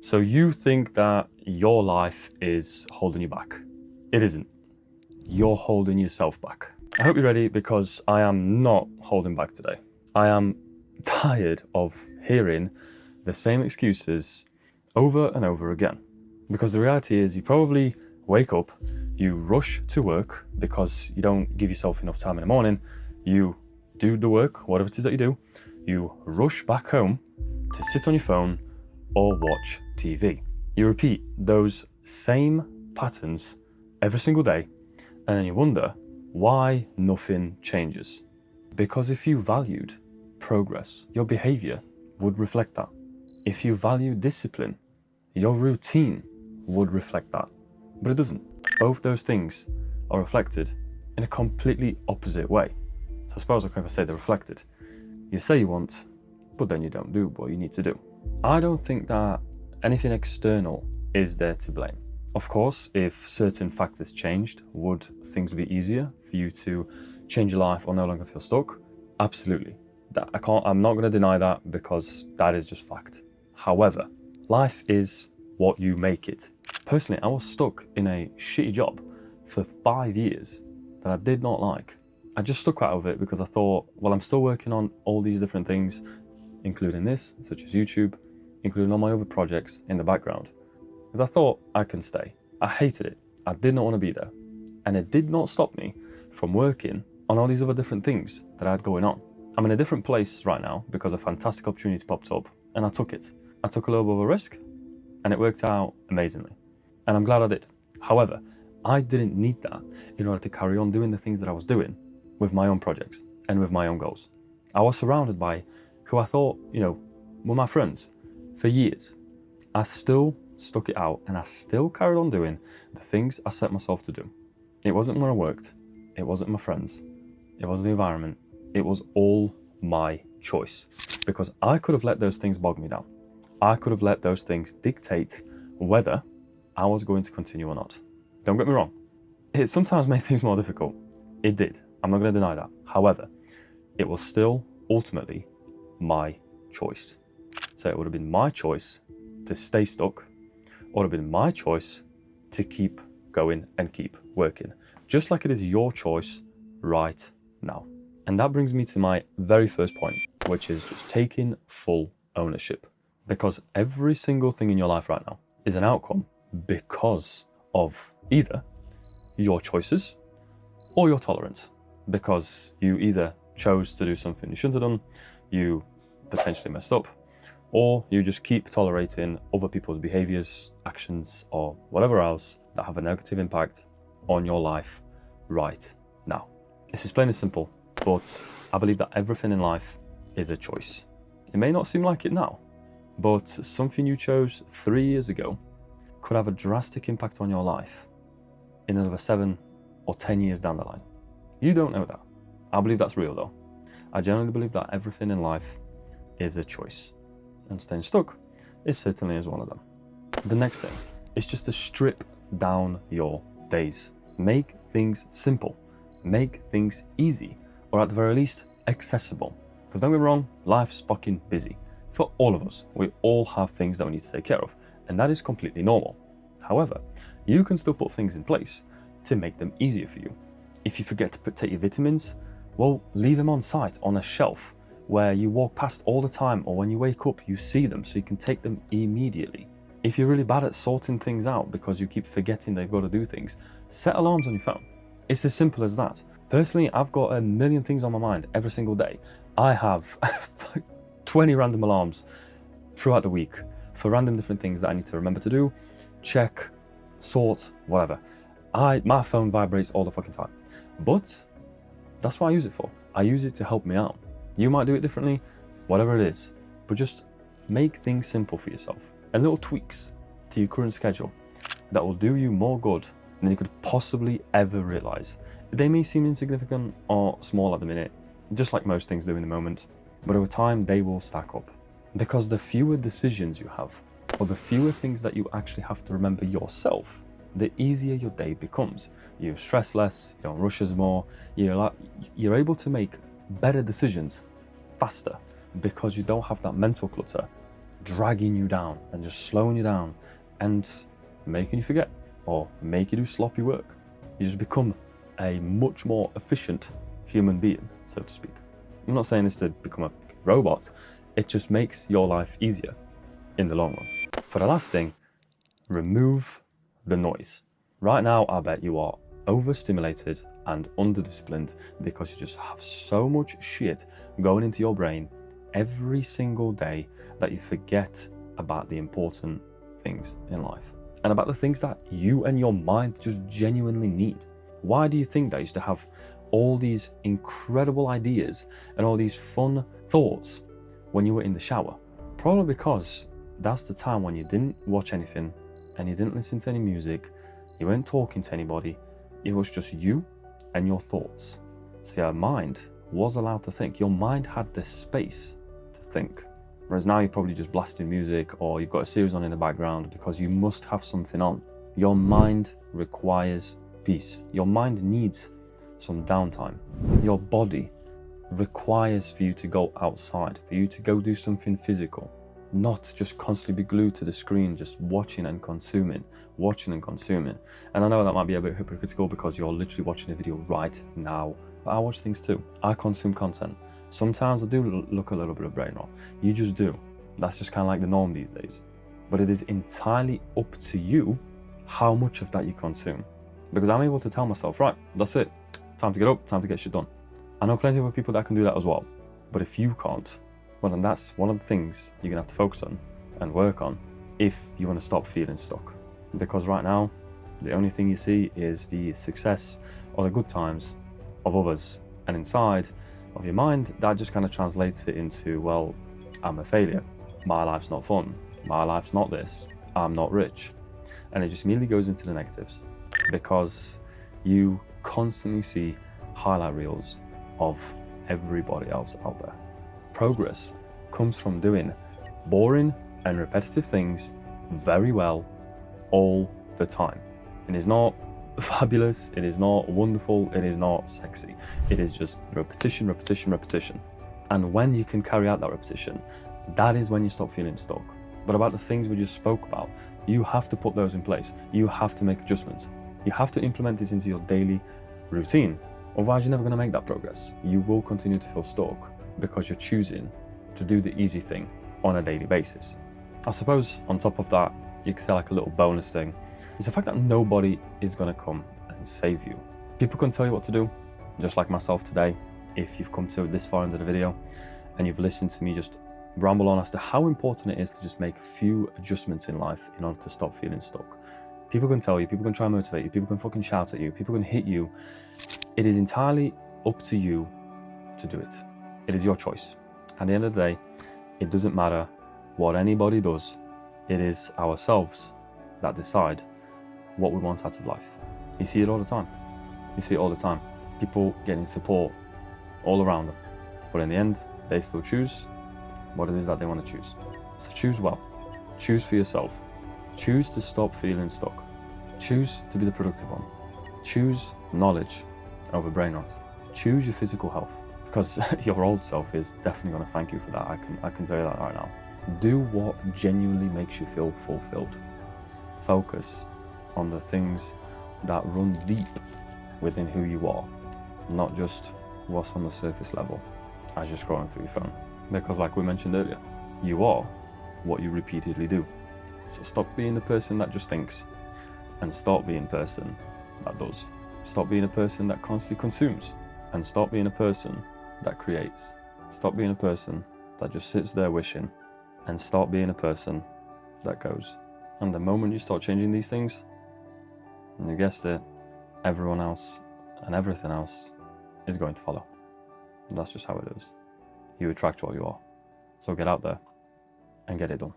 So you think that your life is holding you back. It isn't. You're holding yourself back. I hope you're ready because I am not holding back today. I am tired of hearing the same excuses over and over again. Because the reality is you probably wake up, you rush to work because you don't give yourself enough time in the morning, you do the work, whatever it is that you do, you rush back home to sit on your phone or watch TV. You repeat those same patterns every single day, and then you wonder why nothing changes. Because if you valued progress, your behaviour would reflect that. If you value discipline, your routine would reflect that. But it doesn't. Both those things are reflected in a completely opposite way. So I suppose I can say they're reflected. You say you want, but then you don't do what you need to do. I don't think that anything external is there to blame. Of course, if certain factors changed, would things be easier for you to change your life or no longer feel stuck? Absolutely. I'm not going to deny that because that is just fact. However, life is what you make it. Personally, I was stuck in a shitty job for 5 years that I did not like. I just stuck out of it because I thought, well, I'm still working on all these different things, including this, such as YouTube, including all my other projects in the background. Because I thought I can stay. I hated it. I did not want to be there. And it did not stop me from working on all these other different things that I had going on. I'm in a different place right now because a fantastic opportunity popped up and I took it. I took a little bit of a risk and it worked out amazingly. And I'm glad I did. However, I didn't need that in order to carry on doing the things that I was doing with my own projects and with my own goals. I was surrounded by who I thought, were my friends for years. I still stuck it out and I still carried on doing the things I set myself to do. It wasn't where I worked. It wasn't my friends. It wasn't the environment. It was all my choice because I could have let those things bog me down. I could have let those things dictate whether I was going to continue or not. Don't get me wrong. It sometimes made things more difficult. It did. I'm not going to deny that. However, it was still ultimately my choice. So it would have been my choice to stay stuck, or it would have been my choice to keep going and keep working, just like it is your choice right now. And that brings me to my very first point, which is just taking full ownership. Because every single thing in your life right now is an outcome because of either your choices or your tolerance. Because you either chose to do something you shouldn't have done, you potentially messed up, or you just keep tolerating other people's behaviors, actions, or whatever else that have a negative impact on your life right now. This is plain and simple, but I believe that everything in life is a choice. It may not seem like it now, but something you chose 3 years ago could have a drastic impact on your life in another 7 or 10 years down the line. You don't know that. I believe that's real though. I genuinely believe that everything in life is a choice. And staying stuck is certainly is one of them. The next thing is just to strip down your days. Make things simple. Make things easy, or at the very least, accessible. Because don't get me wrong, life's fucking busy. For all of us, we all have things that we need to take care of, and that is completely normal. However, you can still put things in place to make them easier for you. If you forget to take your vitamins, well, leave them on site on a shelf where you walk past all the time, or when you wake up, you see them so you can take them immediately. If you're really bad at sorting things out because you keep forgetting they've got to do things, set alarms on your phone. It's as simple as that. Personally, I've got a million things on my mind every single day. I have 20 random alarms throughout the week for random different things that I need to remember to do, check, sort, whatever. My phone vibrates all the fucking time. But that's what I use it for. I use it to help me out. You might do it differently, whatever it is, but just make things simple for yourself and little tweaks to your current schedule that will do you more good than you could possibly ever realize. They may seem insignificant or small at the minute, just like most things do in the moment, but over time they will stack up. Because the fewer decisions you have, or the fewer things that you actually have to remember yourself, the easier your day becomes. You stress less, you don't rush as more, you're able to make better decisions faster because you don't have that mental clutter dragging you down and just slowing you down and making you forget or make you do sloppy work. You just become a much more efficient human being, so to speak. I'm not saying this to become a robot. It just makes your life easier in the long run. For the last thing, remove the noise. Right now, I bet you are overstimulated and under-disciplined because you just have so much shit going into your brain every single day that you forget about the important things in life and about the things that you and your mind just genuinely need. Why do you think that I used to have all these incredible ideas and all these fun thoughts when you were in the shower? Probably because that's the time when you didn't watch anything and you didn't listen to any music, you weren't talking to anybody, it was just you and your thoughts. So your mind was allowed to think. Your mind had the space to think. Whereas now you're probably just blasting music or you've got a series on in the background because you must have something on. Your mind requires peace. Your mind needs some downtime. Your body requires for you to go outside, for you to go do something physical, not just constantly be glued to the screen, just watching and consuming. And I know that might be a bit hypocritical because you're literally watching a video right now, but I watch things too. I consume content. Sometimes I do look a little bit of brain rot. You just do. That's just kind of like the norm these days. But it is entirely up to you how much of that you consume. Because I'm able to tell myself, right, that's it. Time to get up, time to get shit done. I know plenty of other people that can do that as well. But if you can't, well, then that's one of the things you're gonna have to focus on and work on if you want to stop feeling stuck. Because right now, the only thing you see is the success or the good times of others. And inside of your mind, that just kind of translates it into, well, I'm a failure. My life's not fun. My life's not this. I'm not rich. And it just immediately goes into the negatives because you constantly see highlight reels of everybody else out there. Progress comes from doing boring and repetitive things very well all the time. It is not fabulous, it is not wonderful, it is not sexy. It is just repetition, repetition, repetition. And when you can carry out that repetition, that is when you stop feeling stuck. But about the things we just spoke about, you have to put those in place. You have to make adjustments. You have to implement this into your daily routine. Otherwise, you're never going to make that progress. You will continue to feel stuck because you're choosing to do the easy thing on a daily basis. I suppose on top of that, you could say like a little bonus thing, is the fact that nobody is going to come and save you. People can tell you what to do, just like myself today. If you've come to this far into the video and you've listened to me just ramble on as to how important it is to just make a few adjustments in life in order to stop feeling stuck. People can tell you, people can try and motivate you, people can fucking shout at you, people can hit you. It is entirely up to you to do it. It is your choice. At the end of the day, it doesn't matter what anybody does. It is ourselves that decide what we want out of life. You see it all the time. You see it all the time. People getting support all around them. But in the end, they still choose what it is that they want to choose. So choose well. Choose for yourself. Choose to stop feeling stuck. Choose to be the productive one. Choose knowledge over brain rot. Choose your physical health, because your old self is definitely going to thank you for that. I can tell you that right now. Do what genuinely makes you feel fulfilled. Focus on the things that run deep within who you are, not just what's on the surface level as you're scrolling through your phone. Because like we mentioned earlier, you are what you repeatedly do. So stop being the person that just thinks and start being a person that does. Stop being a person that constantly consumes and stop being a person that creates. Stop being a person that just sits there wishing and start being a person that goes. And the moment you start changing these things, and you guessed it, everyone else and everything else is going to follow. And that's just how it is. You attract what you are. So get out there and get it done.